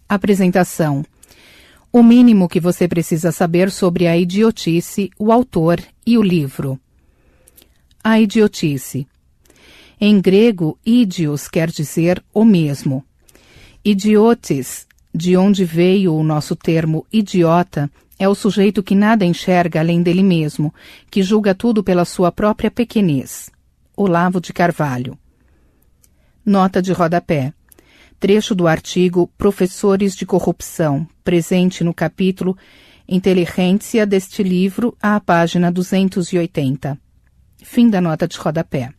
Apresentação. O mínimo que você precisa saber sobre a idiotice, o autor e o livro. A idiotice. Em grego, idios quer dizer o mesmo. Idiotes, de onde veio o nosso termo idiota, é o sujeito que nada enxerga além dele mesmo, que julga tudo pela sua própria pequenez. Olavo de Carvalho. Nota de rodapé. Trecho do artigo Professores de Corrupção, presente no capítulo Inteligência deste livro, à página 280. Fim da nota de rodapé.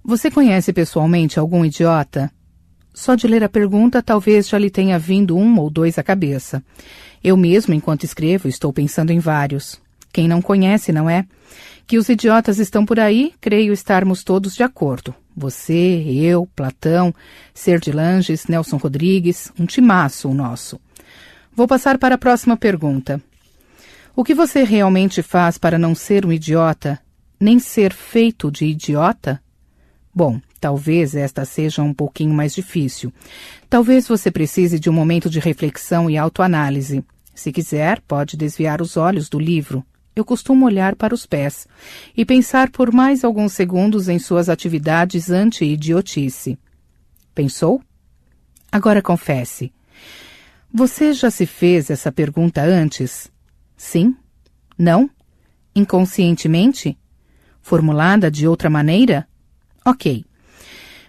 Você conhece pessoalmente algum idiota? Só de ler a pergunta, talvez já lhe tenha vindo um ou dois à cabeça. Eu mesmo, enquanto escrevo, estou pensando em vários. Quem não conhece, não é? Que os idiotas estão por aí, creio estarmos todos de acordo. Você, eu, Platão, Serdilanges, Nelson Rodrigues, um timaço o nosso. Vou passar para a próxima pergunta. O que você realmente faz para não ser um idiota, nem ser feito de idiota? Bom, talvez esta seja um pouquinho mais difícil. Talvez você precise de um momento de reflexão e autoanálise. Se quiser, pode desviar os olhos do livro. Eu costumo olhar para os pés e pensar por mais alguns segundos em suas atividades anti-idiotice. Pensou? Agora confesse. Você já se fez essa pergunta antes? Sim? Não? Inconscientemente? Formulada de outra maneira? Ok.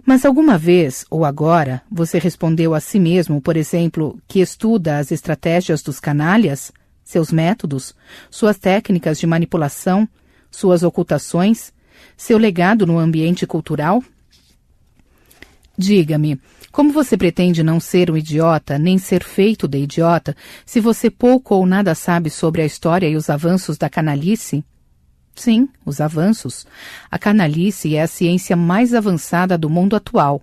Mas alguma vez, ou agora, você respondeu a si mesmo, por exemplo, que estuda as estratégias dos canalhas? Seus métodos, suas técnicas de manipulação, suas ocultações, seu legado no ambiente cultural? Diga-me, como você pretende não ser um idiota, nem ser feito de idiota, se você pouco ou nada sabe sobre a história e os avanços da canalice? Sim, os avanços. A canalice é a ciência mais avançada do mundo atual.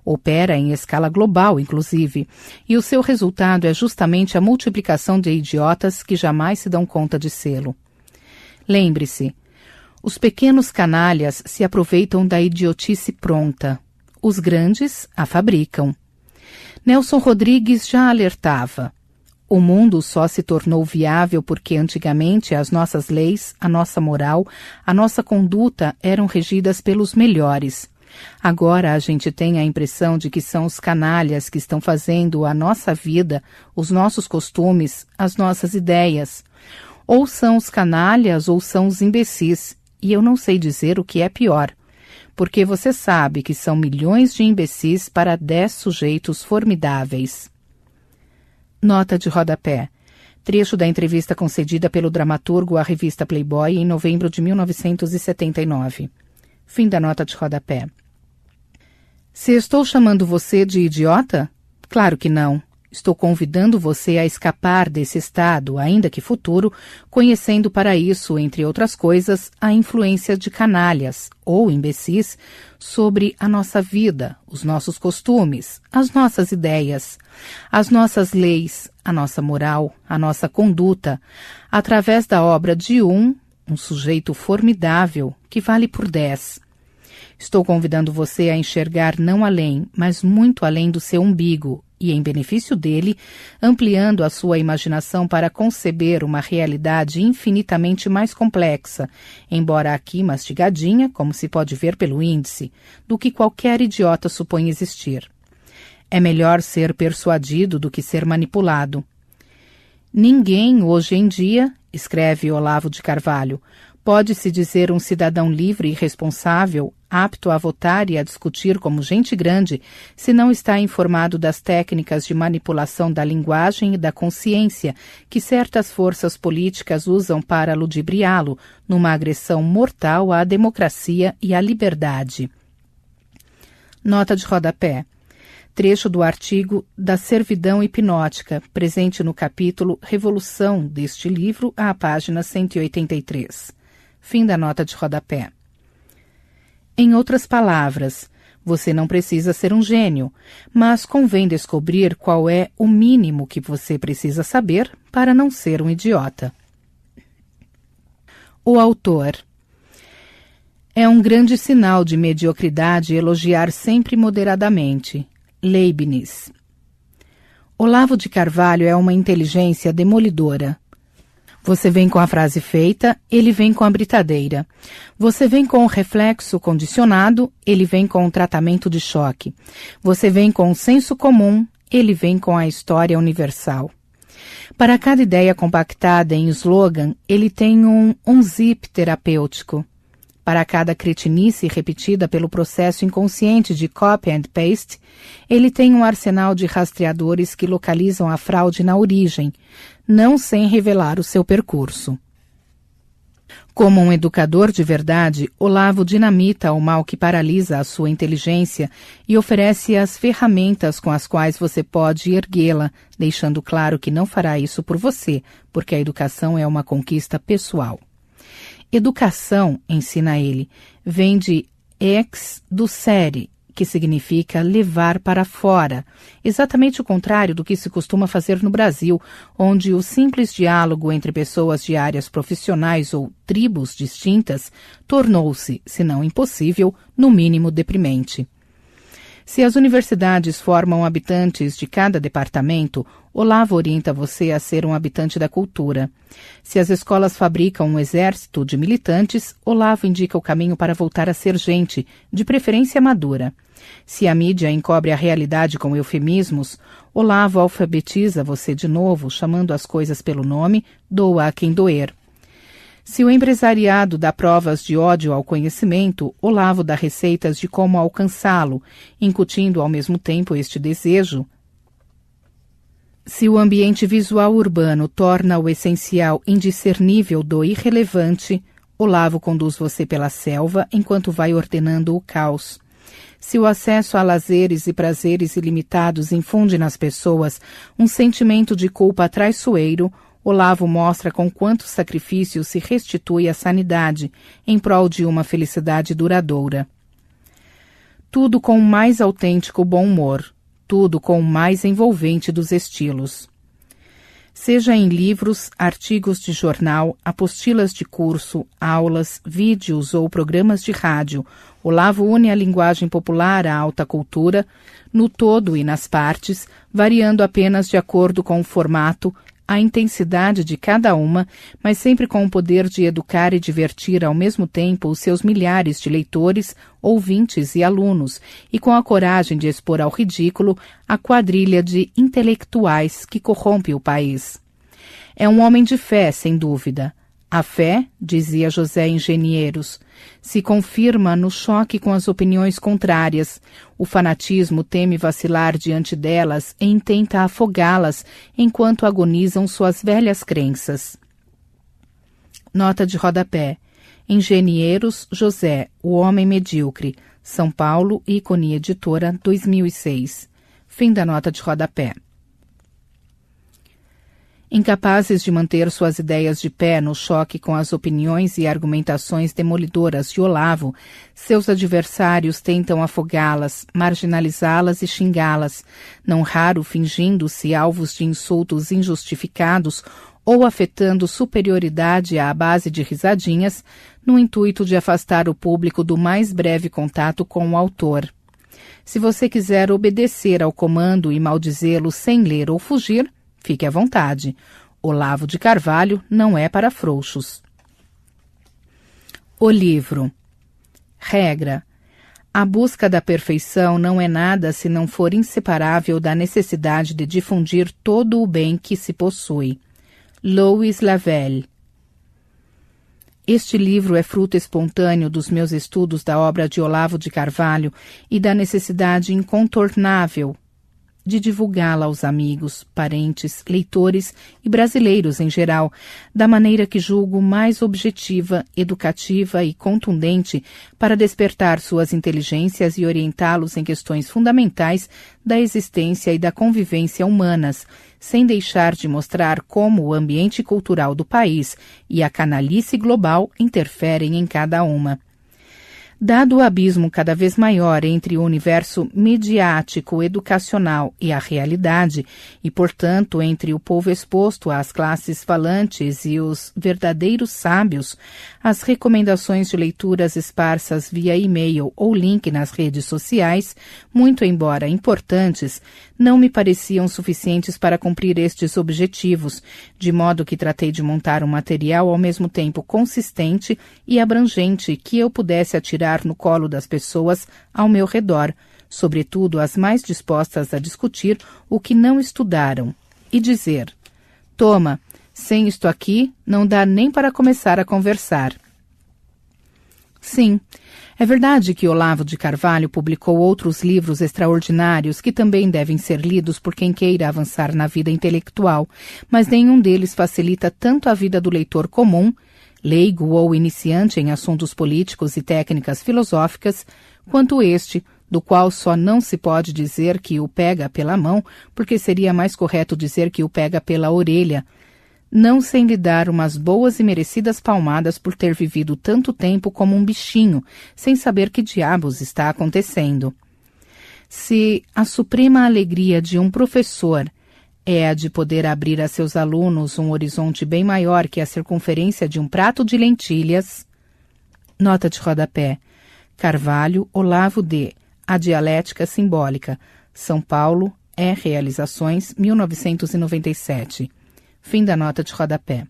Opera em escala global, inclusive, e o seu resultado é justamente a multiplicação de idiotas que jamais se dão conta de sê-lo. Lembre-se, os pequenos canalhas se aproveitam da idiotice pronta. Os grandes a fabricam. Nelson Rodrigues já alertava. O mundo só se tornou viável porque antigamente as nossas leis, a nossa moral, a nossa conduta eram regidas pelos melhores. Agora a gente tem a impressão de que são os canalhas que estão fazendo a nossa vida, os nossos costumes, as nossas ideias. Ou são os canalhas ou são os imbecis, e eu não sei dizer o que é pior. Porque você sabe que são milhões de imbecis para 10 sujeitos formidáveis. Nota de rodapé. Trecho da entrevista concedida pelo dramaturgo à revista Playboy em novembro de 1979. Fim da nota de rodapé. Se estou chamando você de idiota? Claro que não. Estou convidando você a escapar desse estado, ainda que futuro, conhecendo para isso, entre outras coisas, a influência de canalhas, ou imbecis, sobre a nossa vida, os nossos costumes, as nossas ideias, as nossas leis, a nossa moral, a nossa conduta, através da obra de um sujeito formidável, que vale por 10. Estou convidando você a enxergar não além, mas muito além do seu umbigo, e em benefício dele, ampliando a sua imaginação para conceber uma realidade infinitamente mais complexa, embora aqui mastigadinha, como se pode ver pelo índice, do que qualquer idiota supõe existir. É melhor ser persuadido do que ser manipulado. Ninguém, hoje em dia, escreve Olavo de Carvalho, pode-se dizer um cidadão livre e responsável, apto a votar e a discutir como gente grande, se não está informado das técnicas de manipulação da linguagem e da consciência que certas forças políticas usam para ludibriá-lo numa agressão mortal à democracia e à liberdade. Nota de rodapé. Trecho do artigo da servidão hipnótica, presente no capítulo Revolução deste livro, à página 183. Fim da nota de rodapé. Em outras palavras, você não precisa ser um gênio, mas convém descobrir qual é o mínimo que você precisa saber para não ser um idiota. O autor. É um grande sinal de mediocridade elogiar sempre moderadamente. Leibniz. Olavo de Carvalho é uma inteligência demolidora. Você vem com a frase feita, ele vem com a britadeira. Você vem com o reflexo condicionado, ele vem com o tratamento de choque. Você vem com o senso comum, ele vem com a história universal. Para cada ideia compactada em slogan, ele tem um zip terapêutico. Para cada cretinice repetida pelo processo inconsciente de copy and paste, ele tem um arsenal de rastreadores que localizam a fraude na origem, não sem revelar o seu percurso. Como um educador de verdade, Olavo dinamita o mal que paralisa a sua inteligência e oferece as ferramentas com as quais você pode erguê-la, deixando claro que não fará isso por você, porque a educação é uma conquista pessoal. Educação, ensina ele, vem de ex ducere, que significa levar para fora, exatamente o contrário do que se costuma fazer no Brasil, onde o simples diálogo entre pessoas de áreas profissionais ou tribos distintas tornou-se, se não impossível, no mínimo deprimente. Se as universidades formam habitantes de cada departamento, Olavo orienta você a ser um habitante da cultura. Se as escolas fabricam um exército de militantes, Olavo indica o caminho para voltar a ser gente, de preferência madura. Se a mídia encobre a realidade com eufemismos, Olavo alfabetiza você de novo, chamando as coisas pelo nome, doa a quem doer. Se o empresariado dá provas de ódio ao conhecimento, Olavo dá receitas de como alcançá-lo, incutindo ao mesmo tempo este desejo. Se o ambiente visual urbano torna o essencial indiscernível do irrelevante, Olavo conduz você pela selva enquanto vai ordenando o caos. Se o acesso a lazeres e prazeres ilimitados infunde nas pessoas um sentimento de culpa traiçoeiro, Olavo mostra com quanto sacrifício se restitui a sanidade em prol de uma felicidade duradoura. Tudo com o mais autêntico bom humor, tudo com o mais envolvente dos estilos. Seja em livros, artigos de jornal, apostilas de curso, aulas, vídeos ou programas de rádio, Olavo une a linguagem popular à alta cultura, no todo e nas partes, variando apenas de acordo com o formato, a intensidade de cada uma, mas sempre com o poder de educar e divertir ao mesmo tempo os seus milhares de leitores, ouvintes e alunos, e com a coragem de expor ao ridículo a quadrilha de intelectuais que corrompe o país. É um homem de fé, sem dúvida. A fé, dizia José Engenheiros, se confirma no choque com as opiniões contrárias. O fanatismo teme vacilar diante delas e intenta afogá-las enquanto agonizam suas velhas crenças. Nota de rodapé. Engenheiros José, o homem medíocre. São Paulo, Ícone Editora, 2006. Fim da nota de rodapé. Incapazes de manter suas ideias de pé no choque com as opiniões e argumentações demolidoras de Olavo, seus adversários tentam afogá-las, marginalizá-las e xingá-las, não raro fingindo-se alvos de insultos injustificados ou afetando superioridade à base de risadinhas, no intuito de afastar o público do mais breve contato com o autor. Se você quiser obedecer ao comando e maldizê-lo sem ler ou fugir, fique à vontade. Olavo de Carvalho não é para frouxos. O livro. Regra. A busca da perfeição não é nada se não for inseparável da necessidade de difundir todo o bem que se possui. Louis Lavelle. Este livro é fruto espontâneo dos meus estudos da obra de Olavo de Carvalho e da necessidade incontornável de divulgá-la aos amigos, parentes, leitores e brasileiros em geral, da maneira que julgo mais objetiva, educativa e contundente para despertar suas inteligências e orientá-los em questões fundamentais da existência e da convivência humanas, sem deixar de mostrar como o ambiente cultural do país e a canalice global interferem em cada uma. Dado o abismo cada vez maior entre o universo midiático educacional e a realidade, e, portanto, entre o povo exposto às classes falantes e os verdadeiros sábios, as recomendações de leituras esparsas via e-mail ou link nas redes sociais, muito embora importantes, não me pareciam suficientes para cumprir estes objetivos, de modo que tratei de montar um material ao mesmo tempo consistente e abrangente que eu pudesse atirar no colo das pessoas ao meu redor, sobretudo as mais dispostas a discutir o que não estudaram, e dizer: toma, sem isto aqui, não dá nem para começar a conversar. Sim, é verdade que Olavo de Carvalho publicou outros livros extraordinários que também devem ser lidos por quem queira avançar na vida intelectual, mas nenhum deles facilita tanto a vida do leitor comum, leigo ou iniciante em assuntos políticos e técnicas filosóficas, quanto este, do qual só não se pode dizer que o pega pela mão, porque seria mais correto dizer que o pega pela orelha, não sem lhe dar umas boas e merecidas palmadas por ter vivido tanto tempo como um bichinho, sem saber que diabos está acontecendo. Se a suprema alegria de um professor é a de poder abrir a seus alunos um horizonte bem maior que a circunferência de um prato de lentilhas... Nota de rodapé. Carvalho, Olavo de A Dialética Simbólica. São Paulo, Realizações, 1997. Fim da nota de rodapé.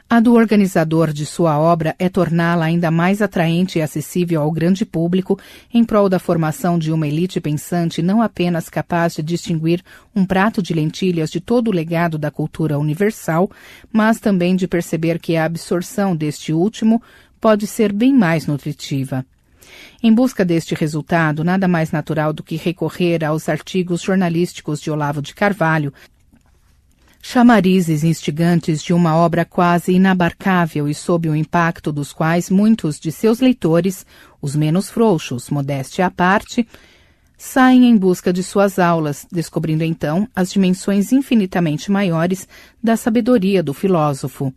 A do organizador de sua obra é torná-la ainda mais atraente e acessível ao grande público em prol da formação de uma elite pensante não apenas capaz de distinguir um prato de lentilhas de todo o legado da cultura universal, mas também de perceber que a absorção deste último pode ser bem mais nutritiva. Em busca deste resultado, nada mais natural do que recorrer aos artigos jornalísticos de Olavo de Carvalho, chamarizes instigantes de uma obra quase inabarcável e sob o impacto dos quais muitos de seus leitores, os menos frouxos, modéstia à parte, saem em busca de suas aulas, descobrindo então as dimensões infinitamente maiores da sabedoria do filósofo.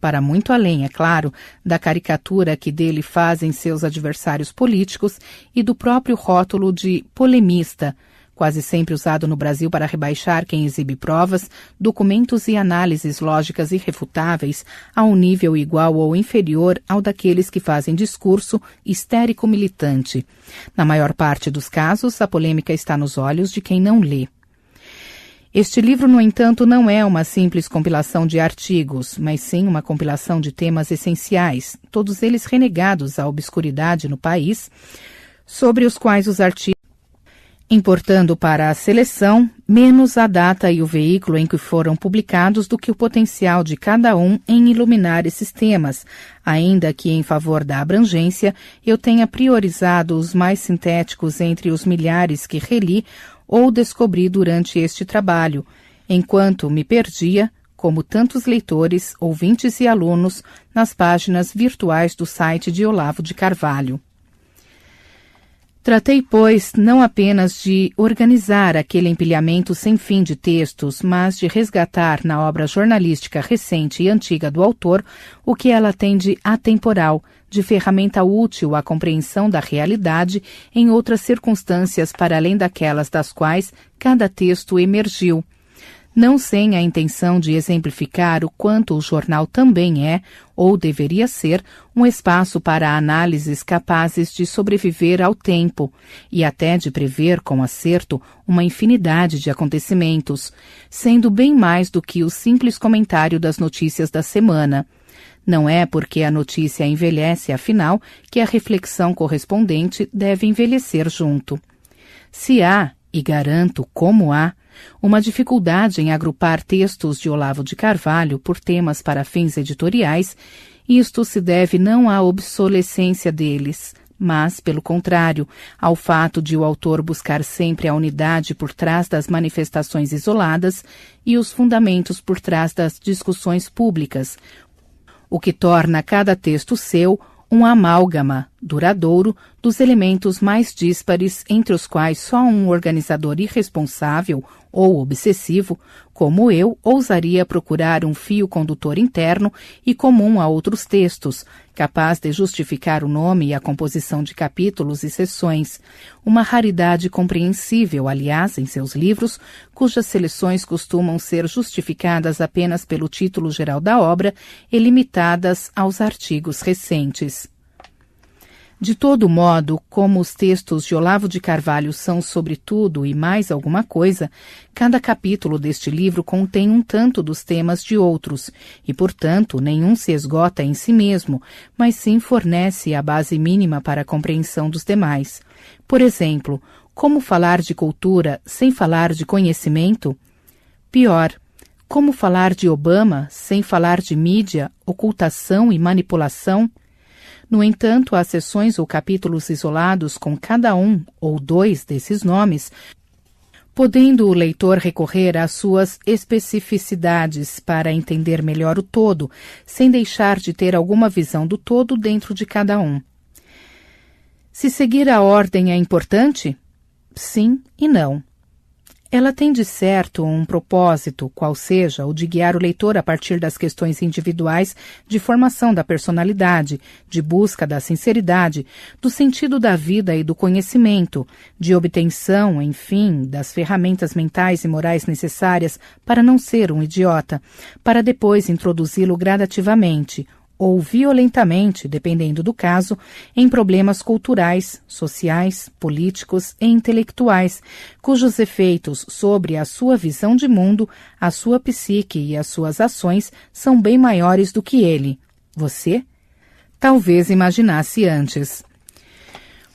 Para muito além, é claro, da caricatura que dele fazem seus adversários políticos e do próprio rótulo de polemista, quase sempre usado no Brasil para rebaixar quem exibe provas, documentos e análises lógicas irrefutáveis a um nível igual ou inferior ao daqueles que fazem discurso histérico-militante. Na maior parte dos casos, a polêmica está nos olhos de quem não lê. Este livro, no entanto, não é uma simples compilação de artigos, mas sim uma compilação de temas essenciais, todos eles renegados à obscuridade no país, sobre os quais os artigos, importando para a seleção menos a data e o veículo em que foram publicados do que o potencial de cada um em iluminar esses temas, ainda que em favor da abrangência eu tenha priorizado os mais sintéticos entre os milhares que reli ou descobri durante este trabalho, enquanto me perdia, como tantos leitores, ouvintes e alunos, nas páginas virtuais do site de Olavo de Carvalho. Tratei, pois, não apenas de organizar aquele empilhamento sem fim de textos, mas de resgatar na obra jornalística recente e antiga do autor o que ela tem de atemporal, de ferramenta útil à compreensão da realidade em outras circunstâncias para além daquelas das quais cada texto emergiu. Não sem a intenção de exemplificar o quanto o jornal também é, ou deveria ser, um espaço para análises capazes de sobreviver ao tempo e até de prever com acerto uma infinidade de acontecimentos, sendo bem mais do que o simples comentário das notícias da semana. Não é porque a notícia envelhece, afinal, que a reflexão correspondente deve envelhecer junto. Se há, e garanto como há, uma dificuldade em agrupar textos de Olavo de Carvalho por temas para fins editoriais, isto se deve não à obsolescência deles, mas, pelo contrário, ao fato de o autor buscar sempre a unidade por trás das manifestações isoladas e os fundamentos por trás das discussões públicas, o que torna cada texto seu um amálgama duradouro dos elementos mais díspares entre os quais só um organizador irresponsável ou obsessivo, como eu, ousaria procurar um fio condutor interno e comum a outros textos, capaz de justificar o nome e a composição de capítulos e seções, uma raridade compreensível, aliás, em seus livros, cujas seleções costumam ser justificadas apenas pelo título geral da obra e limitadas aos artigos recentes. De todo modo, como os textos de Olavo de Carvalho são sobre tudo e mais alguma coisa, cada capítulo deste livro contém um tanto dos temas de outros, e, portanto, nenhum se esgota em si mesmo, mas sim fornece a base mínima para a compreensão dos demais. Por exemplo, como falar de cultura sem falar de conhecimento? Pior, como falar de Obama sem falar de mídia, ocultação e manipulação? No entanto, há seções ou capítulos isolados com cada um ou dois desses nomes, podendo o leitor recorrer às suas especificidades para entender melhor o todo, sem deixar de ter alguma visão do todo dentro de cada um. Se seguir a ordem é importante? Sim e não. Ela tem de certo um propósito, qual seja o de guiar o leitor a partir das questões individuais de formação da personalidade, de busca da sinceridade, do sentido da vida e do conhecimento, de obtenção, enfim, das ferramentas mentais e morais necessárias para não ser um idiota, para depois introduzi-lo gradativamente, ou violentamente, dependendo do caso, em problemas culturais, sociais, políticos e intelectuais, cujos efeitos sobre a sua visão de mundo, a sua psique e as suas ações são bem maiores do que ele. Você? Talvez imaginasse antes.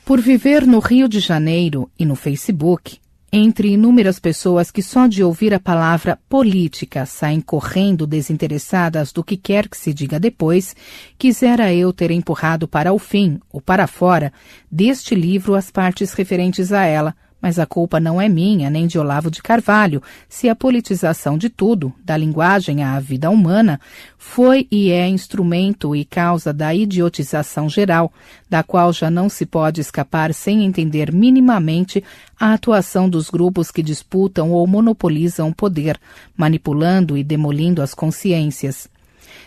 Por viver no Rio de Janeiro e no Facebook, entre inúmeras pessoas que só de ouvir a palavra política saem correndo desinteressadas do que quer que se diga depois, quisera eu ter empurrado para o fim, ou para fora, deste livro as partes referentes a ela, mas a culpa não é minha nem de Olavo de Carvalho, se a politização de tudo, da linguagem à vida humana, foi e é instrumento e causa da idiotização geral, da qual já não se pode escapar sem entender minimamente a atuação dos grupos que disputam ou monopolizam o poder, manipulando e demolindo as consciências.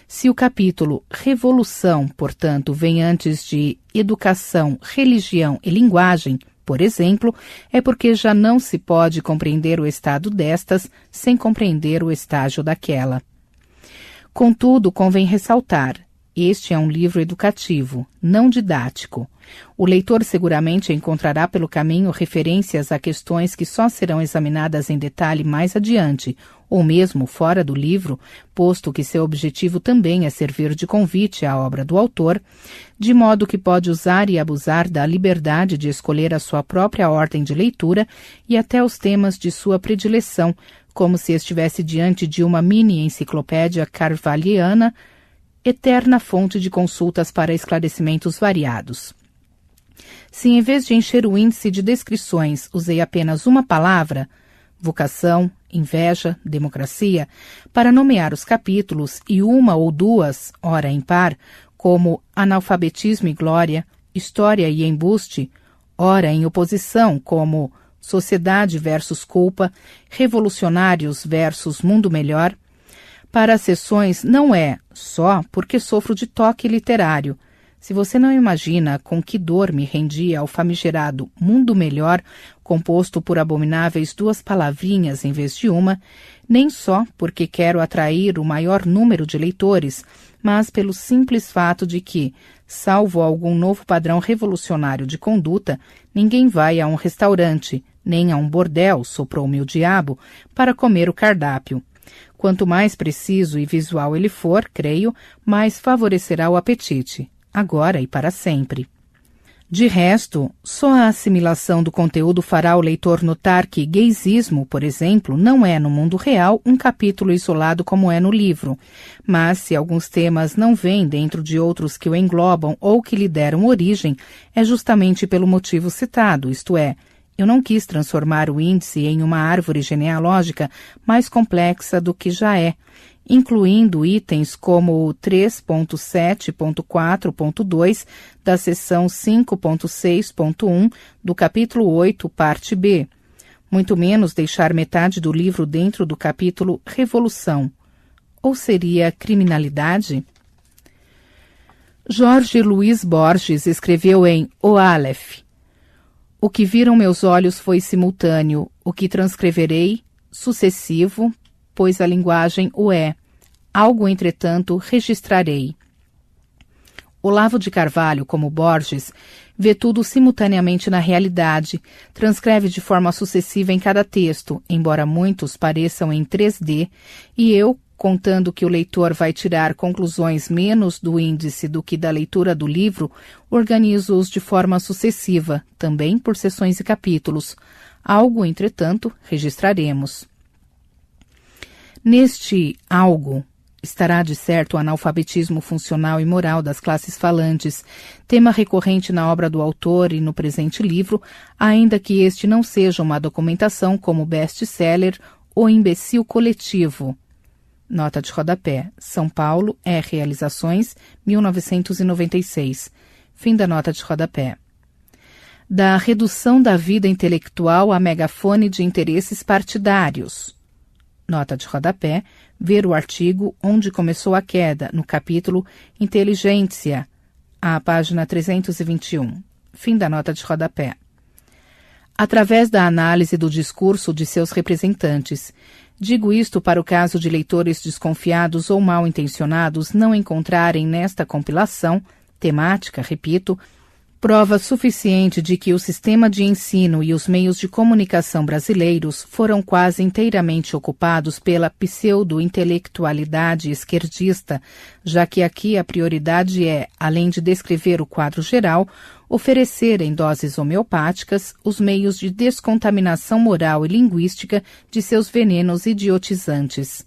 Se o capítulo Revolução, portanto, vem antes de Educação, Religião e Linguagem, por exemplo, é porque já não se pode compreender o estado destas sem compreender o estágio daquela. Contudo, convém ressaltar, este é um livro educativo, não didático. O leitor seguramente encontrará pelo caminho referências a questões que só serão examinadas em detalhe mais adiante, ou mesmo fora do livro, posto que seu objetivo também é servir de convite à obra do autor, de modo que pode usar e abusar da liberdade de escolher a sua própria ordem de leitura e até os temas de sua predileção, como se estivesse diante de uma mini-enciclopédia carvalhiana, eterna fonte de consultas para esclarecimentos variados. Se em vez de encher o índice de descrições usei apenas uma palavra, vocação, inveja, democracia, para nomear os capítulos e uma ou duas, ora impar, como analfabetismo e glória, história e embuste, ora em oposição, como sociedade versus culpa, revolucionários versus mundo melhor, para as sessões não é só porque sofro de toque literário. Se você não imagina com que dor me rendia ao famigerado mundo melhor, composto por abomináveis duas palavrinhas em vez de uma, nem só porque quero atrair o maior número de leitores, mas pelo simples fato de que, salvo algum novo padrão revolucionário de conduta, ninguém vai a um restaurante, nem a um bordel, soprou-me o diabo, para comer o cardápio. Quanto mais preciso e visual ele for, creio, mais favorecerá o apetite, agora e para sempre. De resto, só a assimilação do conteúdo fará o leitor notar que gaysismo, por exemplo, não é no mundo real um capítulo isolado como é no livro, mas se alguns temas não vêm dentro de outros que o englobam ou que lhe deram origem, é justamente pelo motivo citado, isto é, eu não quis transformar o índice em uma árvore genealógica mais complexa do que já é, incluindo itens como o 3.7.4.2 da seção 5.6.1 do capítulo 8, parte B. Muito menos deixar metade do livro dentro do capítulo Revolução. Ou seria criminalidade? Jorge Luiz Borges escreveu em O Aleph: o que viram meus olhos foi simultâneo, o que transcreverei, sucessivo, pois a linguagem o é. Algo, entretanto, registrarei. Olavo de Carvalho, como Borges, vê tudo simultaneamente na realidade, transcreve de forma sucessiva em cada texto, embora muitos pareçam em 3D, e eu, contando que o leitor vai tirar conclusões menos do índice do que da leitura do livro, organizo-os de forma sucessiva, também por seções e capítulos. Algo, entretanto, registraremos. Neste algo estará de certo o analfabetismo funcional e moral das classes falantes, tema recorrente na obra do autor e no presente livro, ainda que este não seja uma documentação como best-seller ou imbecil coletivo. Nota de rodapé. São Paulo, Realizações, 1996. Fim da nota de rodapé. Da redução da vida intelectual a megafone de interesses partidários. Nota de rodapé. Ver o artigo Onde Começou a Queda, no capítulo Inteligência, à página 321. Fim da nota de rodapé. Através da análise do discurso de seus representantes. Digo isto para o caso de leitores desconfiados ou mal intencionados não encontrarem nesta compilação, temática, repito, prova suficiente de que o sistema de ensino e os meios de comunicação brasileiros foram quase inteiramente ocupados pela pseudo-intelectualidade esquerdista, já que aqui a prioridade é, além de descrever o quadro geral, oferecer em doses homeopáticas os meios de descontaminação moral e linguística de seus venenos idiotizantes.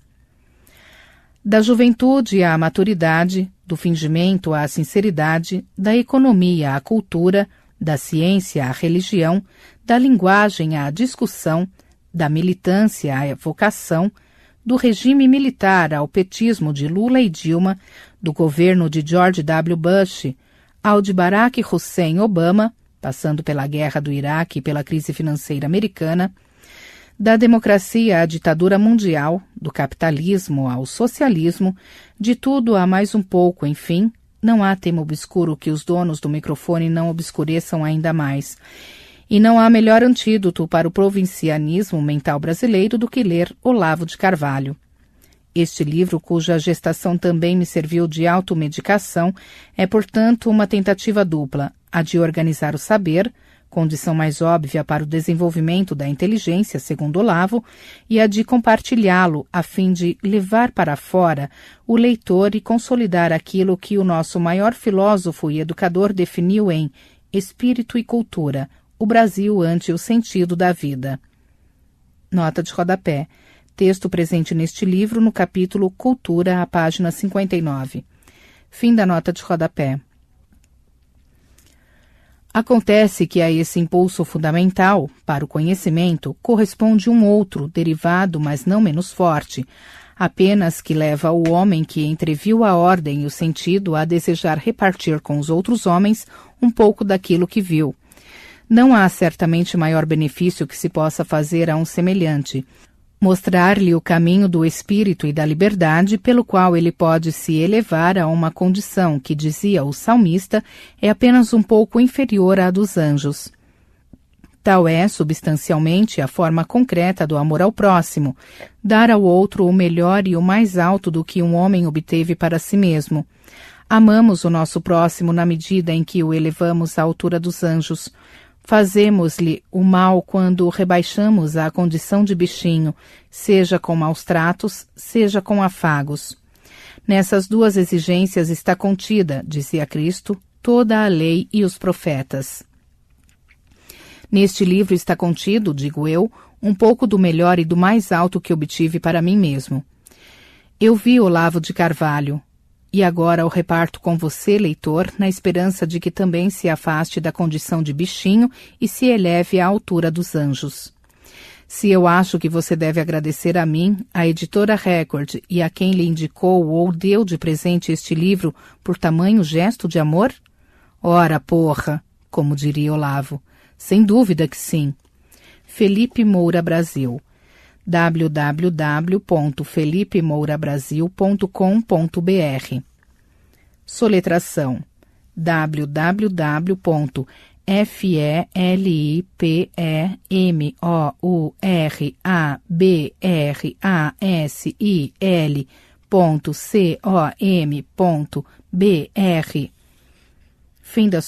Da juventude à maturidade, do fingimento à sinceridade, da economia à cultura, da ciência à religião, da linguagem à discussão, da militância à vocação, do regime militar ao petismo de Lula e Dilma, do governo de George W. Bush ao de Barack Hussein Obama, passando pela guerra do Iraque e pela crise financeira americana, da democracia à ditadura mundial, do capitalismo ao socialismo, de tudo há mais um pouco, enfim, não há tema obscuro que os donos do microfone não obscureçam ainda mais. E não há melhor antídoto para o provincianismo mental brasileiro do que ler Olavo de Carvalho. Este livro, cuja gestação também me serviu de automedicação, é, portanto, uma tentativa dupla, a de organizar o saber, condição mais óbvia para o desenvolvimento da inteligência, segundo Olavo, e a de compartilhá-lo a fim de levar para fora o leitor e consolidar aquilo que o nosso maior filósofo e educador definiu em espírito e cultura, o Brasil ante o sentido da vida. Nota de rodapé. Texto presente neste livro no capítulo Cultura, à página 59. Fim da nota de rodapé. Acontece que a esse impulso fundamental, para o conhecimento, corresponde um outro, derivado, mas não menos forte, apenas que leva o homem que entreviu a ordem e o sentido a desejar repartir com os outros homens um pouco daquilo que viu. Não há certamente maior benefício que se possa fazer a um semelhante. Mostrar-lhe o caminho do espírito e da liberdade pelo qual ele pode se elevar a uma condição que, dizia o salmista, é apenas um pouco inferior à dos anjos. Tal é, substancialmente, a forma concreta do amor ao próximo, dar ao outro o melhor e o mais alto do que um homem obteve para si mesmo. Amamos o nosso próximo na medida em que o elevamos à altura dos anjos. Fazemos-lhe o mal quando o rebaixamos à condição de bichinho, seja com maus tratos, seja com afagos. Nessas duas exigências está contida, dizia Cristo, toda a lei e os profetas. Neste livro está contido, digo eu, um pouco do melhor e do mais alto que obtive para mim mesmo. Eu vi Olavo de Carvalho, e agora o reparto com você, leitor, na esperança de que também se afaste da condição de bichinho e se eleve à altura dos anjos. Se eu acho que você deve agradecer a mim, à editora Record e a quem lhe indicou ou deu de presente este livro por tamanho gesto de amor? Ora, porra, como diria Olavo. Sem dúvida que sim. Felipe Moura Brasil. www.felipemourabrasil.com.br. Soletração: www.felipemourabrasil.com.br. Fim da